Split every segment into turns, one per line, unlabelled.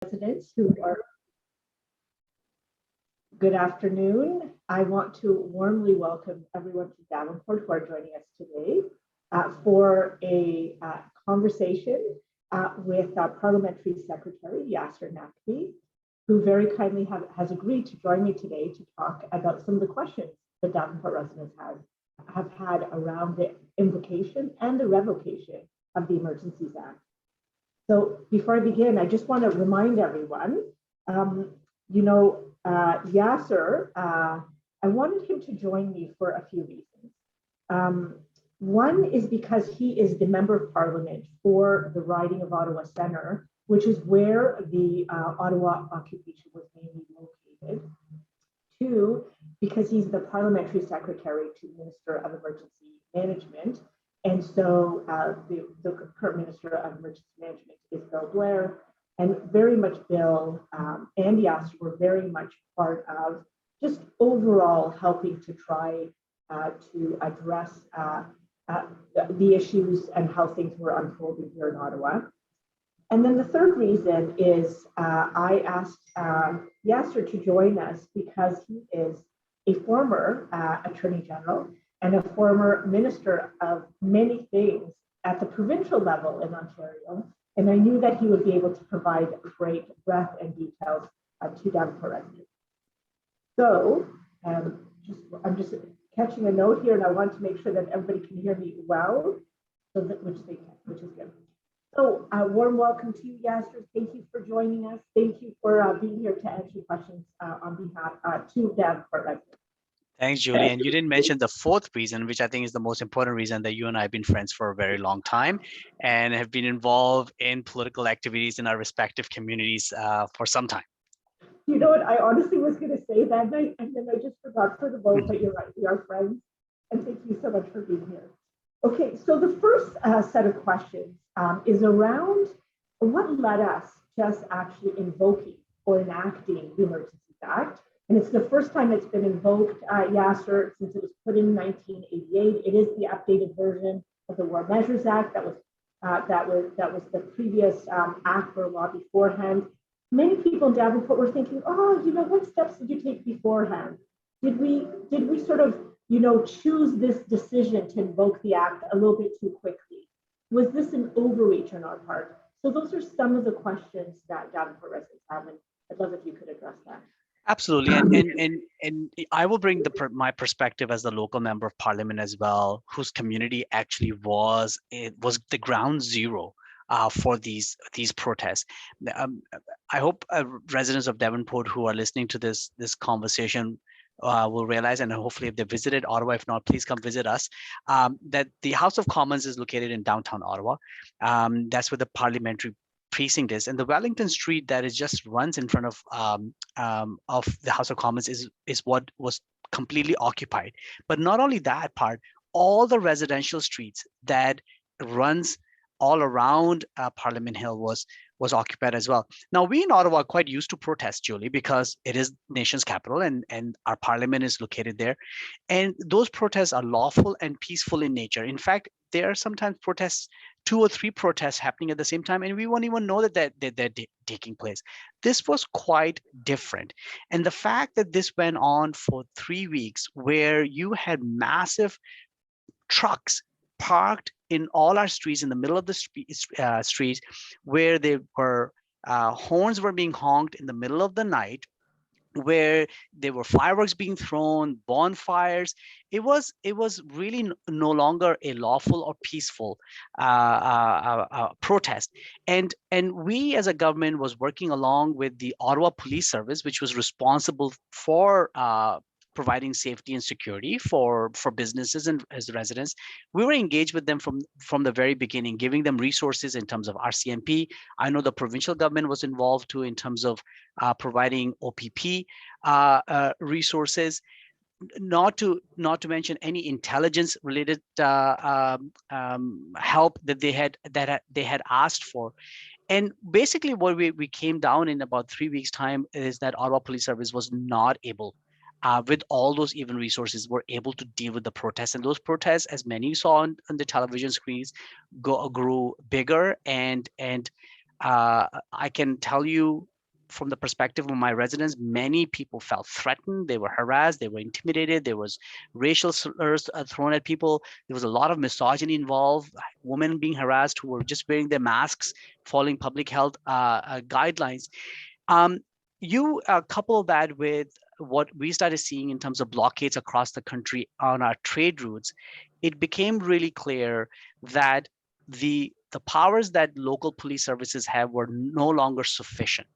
residents who are good afternoon. I want to warmly welcome everyone to Davenport who are joining us today for a conversation with Parliamentary Secretary Yasir Naqvi, who very kindly has agreed to join me today to talk about some of the questions the Davenport residents have had around the invocation and the revocation of the Emergencies Act. So before I begin, I just want to remind everyone, Yasir, I wanted him to join me for a few reasons. One is because he is the Member of Parliament for the riding of Ottawa Centre, which is where the Ottawa occupation was mainly located. Two, because he's the Parliamentary Secretary to the Minister of Emergency Management. And so the current Minister of Emergency Management is Bill Blair, and very much Bill and Yasir were very much part of just overall helping to try to address the issues and how things were unfolding here in Ottawa. And then the third reason is I asked Yasir to join us because he is a former Attorney General and a former Minister of many things at the provincial level in Ontario. And I knew that he would be able to provide great breadth and details to Davenport residents. So I'm just catching a note here, and I want to make sure that everybody can hear me well, so that which they can, which is good. So warm welcome to you, Yasir. Thank you for joining us. Thank you for being here to answer questions on behalf to Davenport residents.
Thanks, Julie. And you didn't mention the fourth reason, which I think is the most important reason, that you and I have been friends for a very long time and have been involved in political activities in our respective communities for some time.
You know what? I honestly was going to say that night, and then I just forgot for the vote, but you're right. We are friends. And thank you so much for being here. Okay, so the first set of questions is around what led us just actually invoking or enacting the Emergencies Act. And it's the first time it's been invoked, Yasir, since it was put in 1988. It is the updated version of the War Measures Act that was the previous act or law beforehand. Many people in Davenport were thinking, oh, what steps did you take beforehand? Did we sort of, choose this decision to invoke the act a little bit too quickly? Was this an overreach on our part? So those are some of the questions that Davenport residents have, and I'd love if you could address that.
Absolutely, and I will bring my perspective as the local member of Parliament as well, whose community actually was the ground zero for these protests. I hope residents of Davenport who are listening to this conversation will realize, and hopefully if they visited Ottawa, if not, please come visit us, that the House of Commons is located in downtown Ottawa. That's where the Parliamentary precinct is, and the Wellington Street that is just runs in front of the House of Commons is what was completely occupied. But not only that part, all the residential streets that runs all around Parliament Hill was occupied as well. Now, we in Ottawa are quite used to protest, Julie, because it is nation's capital and our parliament is located there. And those protests are lawful and peaceful in nature. In fact, there are sometimes protests, 2 or 3 protests happening at the same time, and we won't even know that they're taking place. This was quite different. And the fact that this went on for 3 weeks, where you had massive trucks parked in all our streets, in the middle of the streets, where they were horns were being honked in the middle of the night, where there were fireworks being thrown, bonfires. It was really no longer a lawful or peaceful protest. And we as a government was working along with the Ottawa Police Service, which was responsible for providing safety and security for businesses and as residents. We were engaged with them from the very beginning, giving them resources in terms of RCMP. I know the provincial government was involved too in terms of providing OPP resources, not to mention any intelligence related help that they had asked for. And basically what we came down in about 3 weeks time is that Ottawa Police Service was not able, with all those even resources, were able to deal with the protests. And those protests, as many saw on the television screens, grew bigger and I can tell you from the perspective of my residents, many people felt threatened. They were harassed. They were intimidated. There was racial slurs thrown at people. There was a lot of misogyny involved. Women being harassed who were just wearing their masks, following public health guidelines. Um, you couple that with what we started seeing in terms of blockades across the country on our trade routes. It became really clear that the powers that local police services have were no longer sufficient.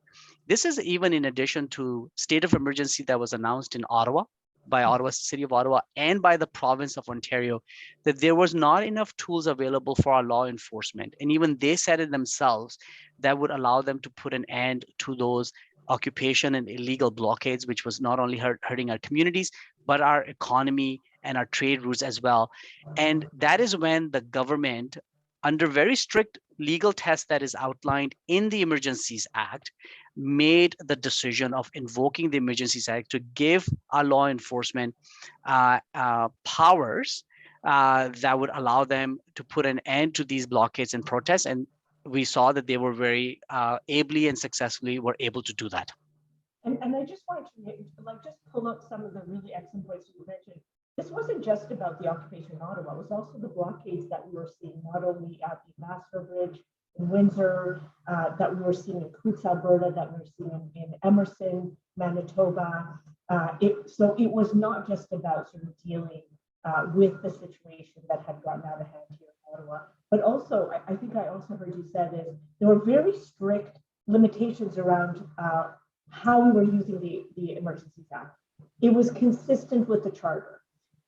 This is even in addition to state of emergency that was announced in Ottawa by Ottawa, City of Ottawa, and by the province of Ontario, that there was not enough tools available for our law enforcement. And even they said it themselves that would allow them to put an end to those occupation and illegal blockades, which was not only hurting our communities, but our economy and our trade routes as well. And that is when the government, under very strict legal test that is outlined in the Emergencies Act, made the decision of invoking the Emergencies Act to give our law enforcement powers that would allow them to put an end to these blockades and protests. And we saw that they were very ably and successfully were able to do that.
And I just wanted to just pull up some of the really excellent points you mentioned. This wasn't just about the occupation in Ottawa, it was also the blockades that we were seeing, not only at the Ambassador Bridge in Windsor, that we were seeing in Coutts, Alberta, that we were seeing in Emerson, Manitoba. So it was not just about sort of dealing with the situation that had gotten out of hand here in Ottawa, but also, I think I also heard you said is there were very strict limitations around how we were using the Emergencies Act. It was consistent with the Charter.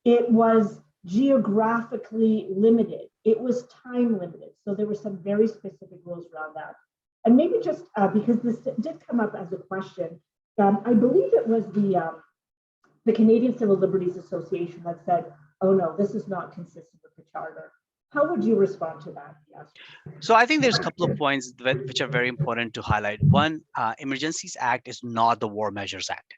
It was geographically limited. It was time limited. So there were some very specific rules around that. And maybe just because this did come up as a question, I believe it was the Canadian Civil Liberties Association that said, oh no, this is not consistent with the Charter. How would you respond to that? Yes.
So I think there's a couple of points which are very important to highlight. One, Emergencies Act is not the War Measures Act.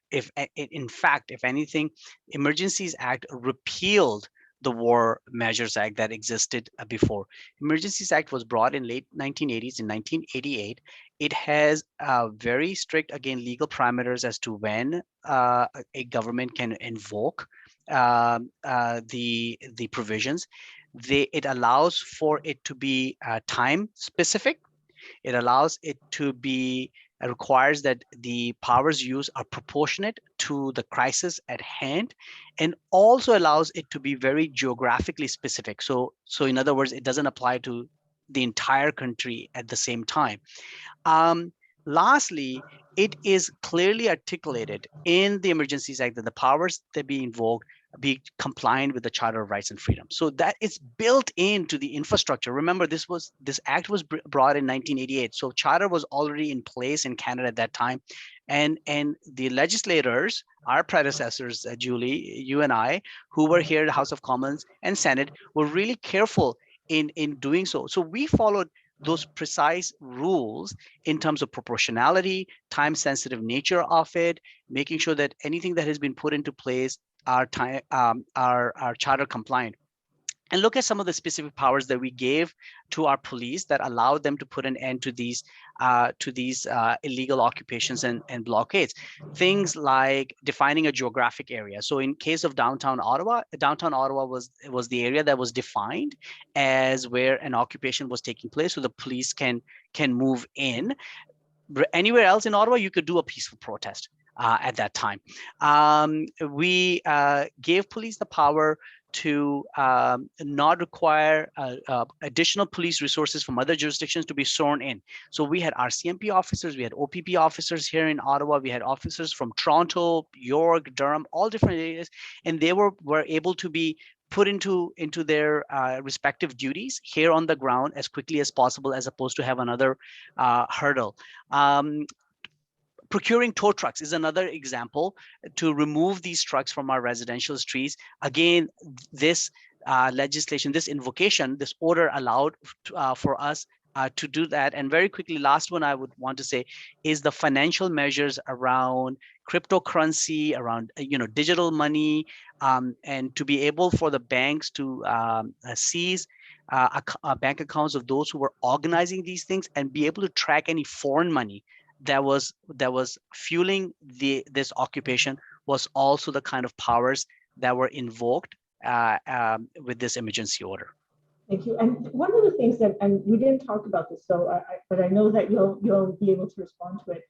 In fact, if anything, Emergencies Act repealed the War Measures Act that existed before. Emergencies Act was brought in late 1980s. In 1988, it has very strict, again, legal parameters as to when a government can invoke the provisions. It allows for it to be time specific. It allows it to be requires that the powers used are proportionate to the crisis at hand, and also allows it to be very geographically specific. So in other words, it doesn't apply to the entire country at the same time. Lastly, it is clearly articulated in the Emergencies Act that the powers that be invoked be compliant with the Charter of Rights and Freedom. So that it's built into the infrastructure. Remember, this act was brought in 1988. So Charter was already in place in Canada at that time. And the legislators, our predecessors, Julie, you and I, who were here at the House of Commons and Senate, were really careful in doing so. So we followed those precise rules in terms of proportionality, time-sensitive nature of it, making sure that anything that has been put into place are charter compliant. And look at some of the specific powers that we gave to our police that allowed them to put an end to these illegal occupations and blockades. Things like defining a geographic area. So in case of downtown Ottawa was the area that was defined as where an occupation was taking place, so the police can move in. Anywhere else in Ottawa, you could do a peaceful protest. At that time, we gave police the power to not require additional police resources from other jurisdictions to be sworn in. So we had RCMP officers, we had OPP officers here in Ottawa, we had officers from Toronto, York, Durham, all different areas, and they were able to be put into their respective duties here on the ground as quickly as possible, as opposed to have another hurdle. Procuring tow trucks is another example to remove these trucks from our residential streets. Again, this legislation, this invocation, this order allowed for us to do that. And very quickly, last one I would want to say is the financial measures around cryptocurrency, around digital money, and to be able for the banks to seize bank accounts of those who were organizing these things, and be able to track any foreign money that was fueling this occupation, was also the kind of powers that were invoked with this emergency order.
Thank you. And one of the things that, and we didn't talk about this, so but I know that you'll be able to respond to it.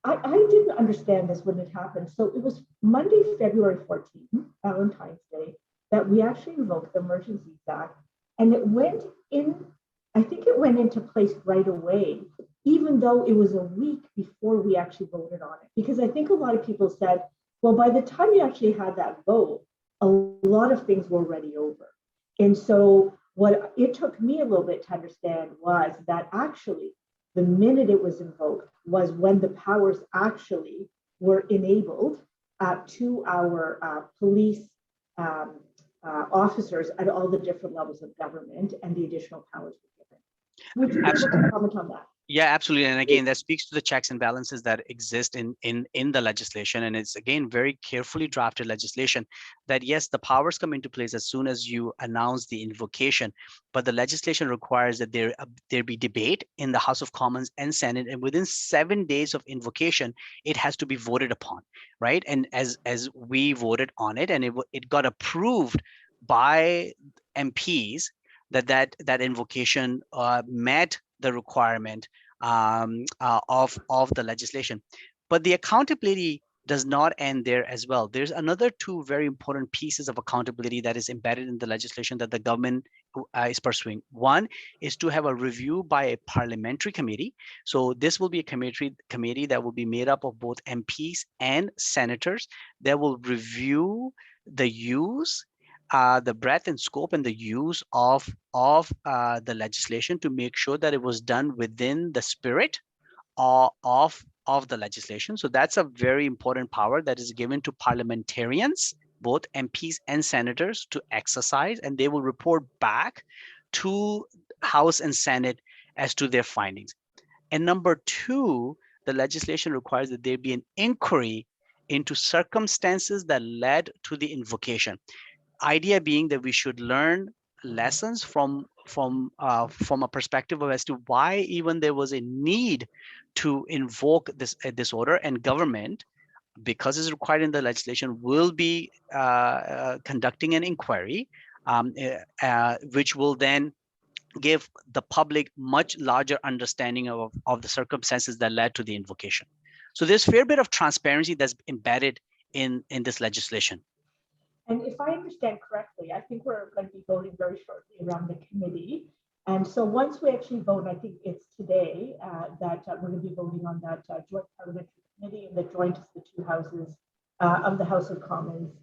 I didn't understand this when it happened. So it was Monday, February 14th, Valentine's Day, that we actually invoked the Emergencies Act, and it went in. I think it went into place right away, even though it was a week before we actually voted on it. Because I think a lot of people said, well, by the time you actually had that vote, a lot of things were already over. And so what it took me a little bit to understand was that actually the minute it was invoked was when the powers actually were enabled to our police officers at all the different levels of government, and the additional powers were given. Would you be able to comment on that?
Yeah, absolutely. And again, that speaks to the checks and balances that exist in the legislation. And it's, again, very carefully drafted legislation that, yes, the powers come into place as soon as you announce the invocation, but the legislation requires that there be debate in the House of Commons and Senate, and within 7 days of invocation, it has to be voted upon, right? And as we voted on it, and it got approved by MPs, that invocation met the requirement of the legislation. But the accountability does not end there as well. There's another two very important pieces of accountability that is embedded in the legislation that the government is pursuing. One is to have a review by a parliamentary committee. So this will be a committee that will be made up of both MPs and senators that will review the use, the breadth and scope and the use of the legislation, to make sure that it was done within the spirit of the legislation. So that's a very important power that is given to parliamentarians, both MPs and senators, to exercise, and they will report back to House and Senate as to their findings. And number two, the legislation requires that there be an inquiry into circumstances that led to the invocation. Idea being that we should learn lessons from a perspective of as to why even there was a need to invoke this order, and government, because it's required in the legislation, will be conducting an inquiry, which will then give the public much larger understanding of the circumstances that led to the invocation. So there's a fair bit of transparency that's embedded in this legislation.
And if I understand correctly, I think we're going to be voting very shortly around the committee. And so once we actually vote, I think it's today that we're going to be voting on that joint parliamentary committee, and that joins the two houses of the House of Commons,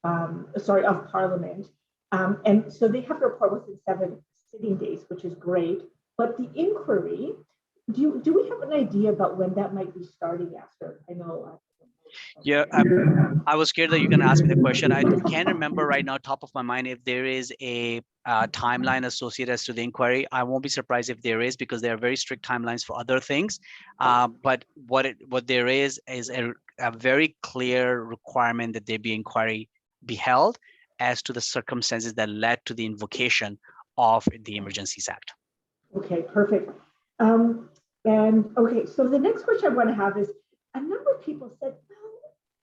of Parliament. And so they have to report within 7 sitting days, which is great. But the inquiry, do we have an idea about when that might be starting, Yasir? I know.
Yeah, I was scared that you're going to ask me the question. I can't remember right now, top of my mind, if there is a timeline associated as to the inquiry. I won't be surprised if there is, because there are very strict timelines for other things. But what there is a very clear requirement that there be inquiry be held as to the circumstances that led to the invocation of the Emergencies Act.
Okay, perfect. And okay, so the next question I want to have is, a number of people said, well,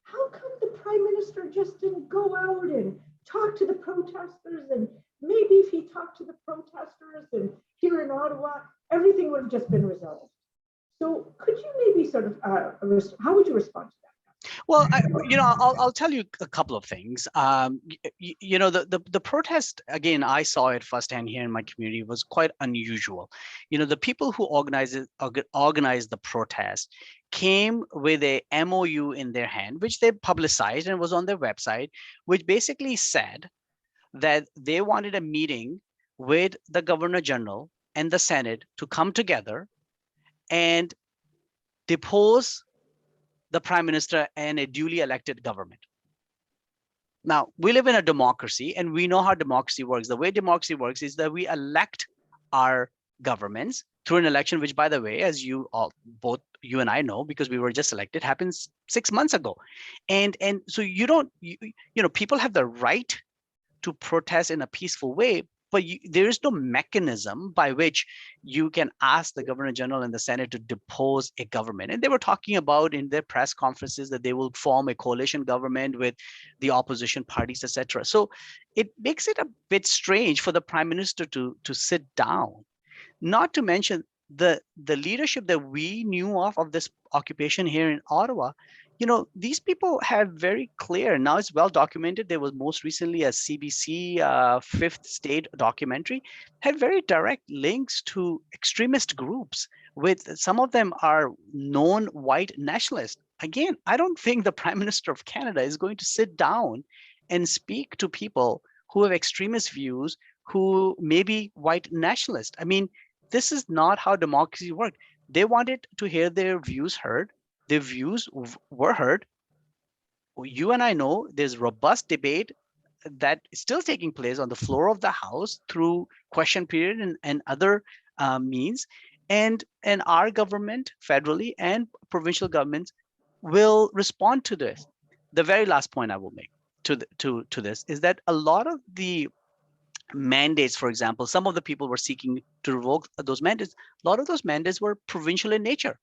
how come the Prime Minister just didn't go out and talk to the protesters? And maybe if he talked to the protesters and here in Ottawa, everything would have just been resolved. So could you maybe sort of, how would you respond to that?
Well, I'll tell you a couple of things. The protest, again, I saw it firsthand here in my community, was quite unusual. The people who organized the protest came with a MOU in their hand, which they publicized and was on their website, which basically said that they wanted a meeting with the Governor General and the Senate to come together and depose the Prime Minister and a duly elected government. Now, we live in a democracy, and we know how democracy works. The way democracy works is that we elect our governments through an election, which, by the way, as both you and I know, because we were just elected, happens 6 months ago. And so people have the right to protest in a peaceful way, but there is no mechanism by which you can ask the Governor General and the Senate to depose a government. And they were talking about in their press conferences that they will form a coalition government with the opposition parties, etc. So it makes it a bit strange for the Prime Minister to sit down. Not to mention the leadership that we knew of this occupation here in Ottawa. These people have very clear, now it's well documented. There was most recently a CBC Fifth State documentary, had very direct links to extremist groups. With some of them are known white nationalists. Again, I don't think the Prime Minister of Canada is going to sit down and speak to people who have extremist views, who may be white nationalists. I mean, this is not how democracy worked. They wanted to hear their views heard. Their views were heard. You and I know there's robust debate that is still taking place on the floor of the House through question period and other means. And our government, federally and provincial governments, will respond to this. The very last point I will make to this is that a lot of the mandates, for example, some of the people were seeking to revoke those mandates. A lot of those mandates were provincial in nature.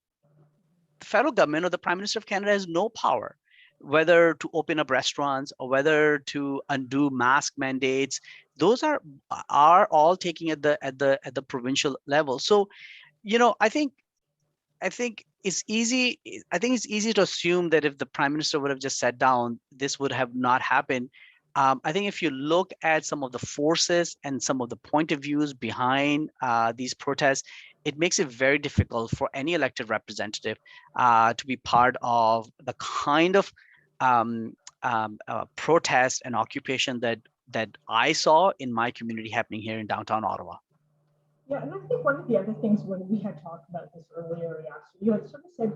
The federal government or the Prime Minister of Canada has no power, whether to open up restaurants or whether to undo mask mandates. Those are all taking at the provincial level. So, I think it's easy. I think it's easy to assume that if the Prime Minister would have just sat down, this would have not happened. I think if you look at some of the forces and some of the point of views behind these protests, it makes it very difficult for any elected representative to be part of the kind of protest and occupation that I saw in my community happening here in downtown Ottawa.
Yeah, and I think one of the other things when we had talked about this earlier, you had sort of said,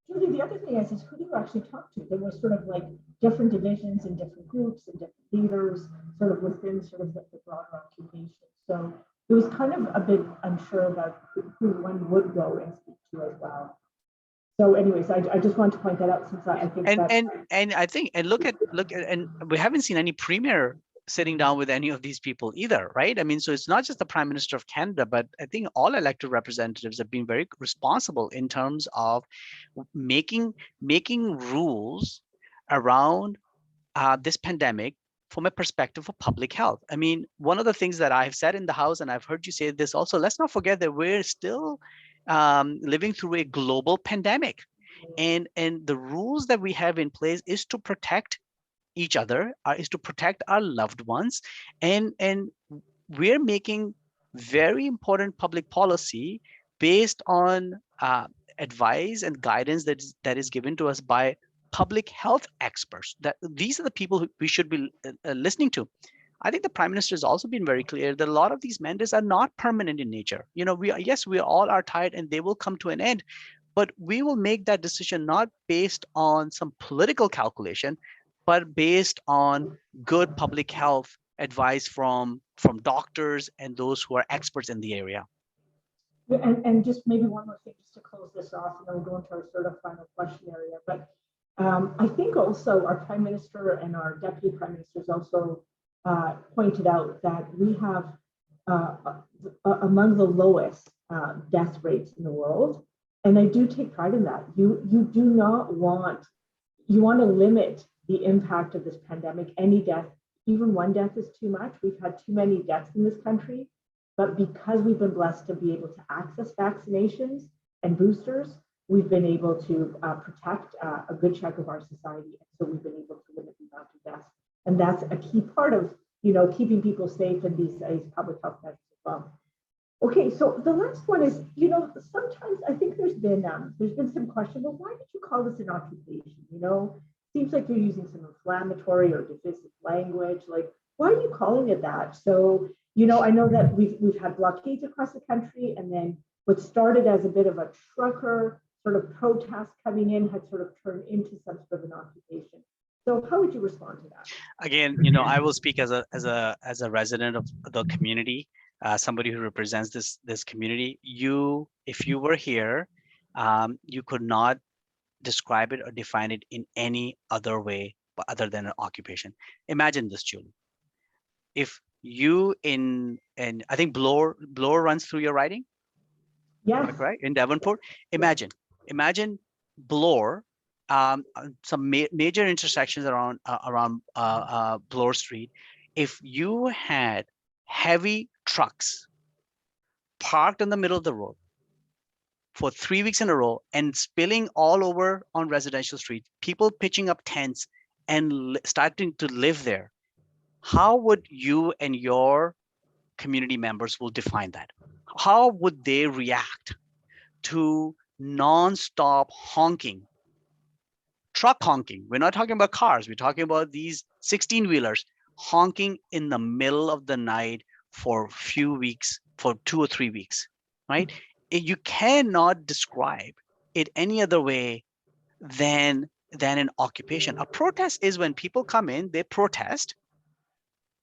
Julie, the other thing is who do you actually talk to? There were sort of like different divisions and different groups and different leaders sort of within sort of the broader occupation. So it was kind of a bit unsure about who one would go and speak to as well. So anyways, I just want to point that out since I think
and we haven't seen any premier sitting down with any of these people either, right? I mean, so it's not just the Prime Minister of Canada, but I think all elected representatives have been very responsible in terms of making rules around this pandemic from a perspective of public health. I mean, one of the things that I've said in the House, and I've heard you say this also, let's not forget that we're still living through a global pandemic. And the rules that we have in place is to protect each other, is to protect our loved ones. And we're making very important public policy based on advice and guidance that is given to us by public health experts. That these are the people who we should be listening to. I think the Prime Minister has also been very clear that a lot of these mandates are not permanent in nature. We all are tired and they will come to an end, but we will make that decision not based on some political calculation, but based on good public health advice from doctors and those who are experts in the area.
And just maybe one more thing just to close this off, and then we'll go into our sort of final question area. But I think also our Prime Minister and our Deputy Prime Ministers also pointed out that we have among the lowest death rates in the world. And I do take pride in that. You want to limit the impact of this pandemic. Any death, even one death is too much. We've had too many deaths in this country, but because we've been blessed to be able to access vaccinations and boosters, we've been able to protect a good chunk of our society. So we've been able to limit the amount of deaths. And that's a key part of, keeping people safe in these public health measures as well. Okay, so the last one is, sometimes I think there's been some question, well, why did you call this an occupation? Seems like you're using some inflammatory or divisive language. Like, why are you calling it that? So, I know that we've had blockades across the country, and then what started as a bit of a trucker sort of protest coming in had sort of turned into some sort of an occupation. So how would you respond to that?
Again, I will speak as a resident of the community, somebody who represents this community. If you were here, you could not describe it or define it in any other way other than an occupation. Imagine this, Julie. If and I think Bloor runs through your riding.
Yes.
Correct? In Davenport. Imagine Bloor, some major intersections around Bloor Street. If you had heavy trucks parked in the middle of the road for 3 weeks in a row and spilling all over on residential streets, people pitching up tents and starting to live there, how would you and your community members will define that? How would they react to non-stop honking, truck honking? We're not talking about cars. We're talking about these 16-wheelers honking in the middle of the night for a few weeks, for 2 or 3 weeks, right? You cannot describe it any other way than an occupation. A protest is when people come in, they protest,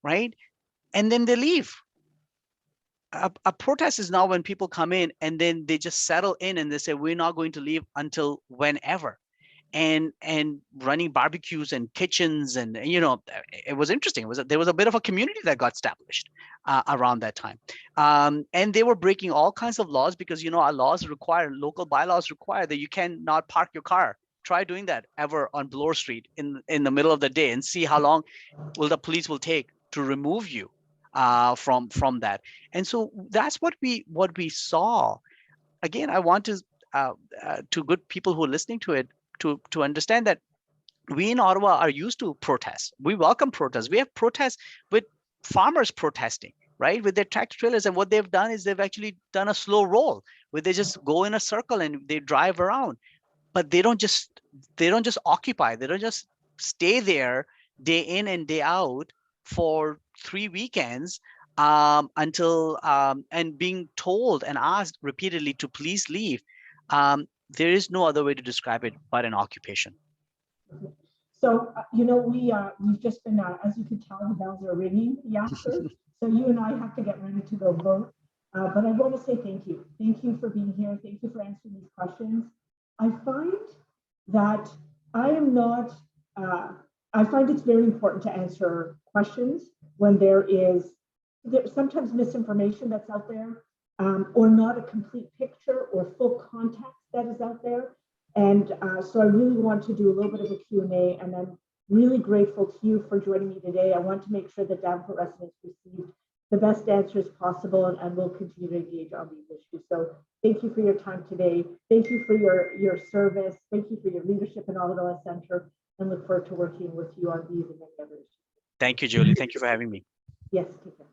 right? And then they leave. A protest is now when people come in and then they just settle in and they say, we're not going to leave until whenever. And running barbecues and kitchens, and it was interesting. There was a bit of a community that got established around that time, and they were breaking all kinds of laws because our laws require, local bylaws require that you cannot park your car. Try doing that ever on Bloor Street in the middle of the day and see how long the police will take to remove you from that. And so that's what we saw. Again, I want to good people who are listening to it to understand that we in Ottawa are used to protests. We welcome protests. We have protests with farmers protesting, right, with their tractor trailers. And what they've done is they've actually done a slow roll where they just go in a circle and they drive around. But they don't just occupy. They don't just stay there day in and day out for 3 weekends until and being told and asked repeatedly to please leave. There is no other way to describe it but an occupation.
So, we've just been, as you can tell, the bells are ringing, Yasir. So you and I have to get ready to go vote. But I want to say thank you. Thank you for being here. Thank you for answering these questions. I find that I find it's very important to answer questions when there's sometimes misinformation that's out there, or not a complete picture or full context that is out there. And so I really want to do a little bit of a Q&A, and I'm really grateful to you for joining me today. I want to make sure that Davenport residents receive the best answers possible, and we'll continue to engage on these issues. So thank you for your time today. Thank you for your service. Thank you for your leadership in Ottawa Centre, and look forward to working with you on these and many other issues.
Thank you, Julie. Thank you for having me.
Yes, take care.